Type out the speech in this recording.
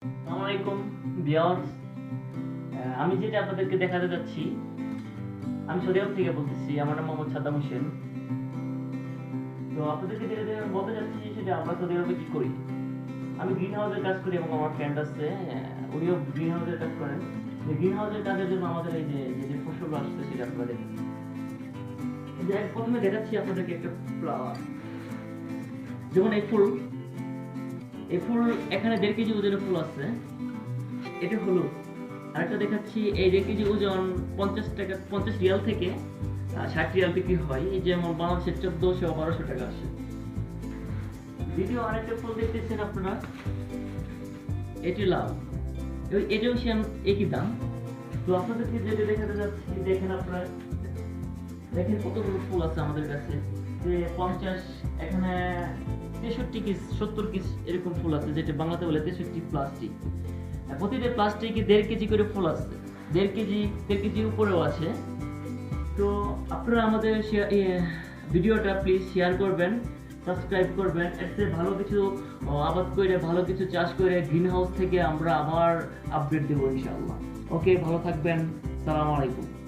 আসসালামু আলাইকুম ভিউয়ার্স। আমি যেটা আপনাদেরকে দেখাতে যাচ্ছি, আমি সৌদি আরব থেকে বলতেছি। আমার নাম মোহাম্মদ সাদ্দাম হোসেন। তো আপনাদেরকে যেটা আমি বলতে যাচ্ছি সেটা আমরা সৌদি আরবে কি করি। আমি গ্রিন হাউসের কাজ করি এবং আমার ফ্রেন্ড আছে, উনিও গ্রিন হাউসের কাজ করেন। গ্রিন হাউসের কাজের জন্য আমাদের এই যে ফসল আসছে সেটা আপনারা দেখুন। এই যে প্রথমে দেখাচ্ছি আপনাদেরকে একটা ফ্লাওয়ার। যেমন এই ফুল এখানে 1.5 কেজি ওজনের ফুল আছে। এটা হলুদ। আরেকটা দেখাচ্ছি, এই 1.5 কেজি ওজন 50 টাকা, 50 রিয়াল থেকে 60 রিয়াল বিক্রি হয়। এই যেমন বাংলাদেশে 1400-1200 টাকা আসে। দ্বিতীয় আরেকটা ফুল দেখতেছেন আপনারা, এটি লাল। এটাও সেম একই দাম। তো আপনাদেরকে যেটা দেখাতে যাচ্ছি, দেখেন আপনারা, দেখেন কতগুলো ফুল আছে আমাদের কাছে। যে 50, এখানে 63 পিস, 70 পিস এরকম ফুল আছে, যেটা বাংলাতে বলে 63 প্লাস্টিক। প্রতিটা প্লাস্টিকে 1.5 কেজি করে ফুল আছে। 1.5 কেজির উপরেও আছে। তো আপনারা আমাদের ভিডিওটা প্লিজ শেয়ার করবেন, সাবস্ক্রাইব করবেন। এর চেয়ে ভালো কিছু আবাদ করে, ভালো কিছু চাষ করে গ্রিন হাউস থেকে আমরা আবার আপডেট দেবো ইনশাআল্লাহ। ওকে, ভালো থাকবেন। সালাম আলাইকুম।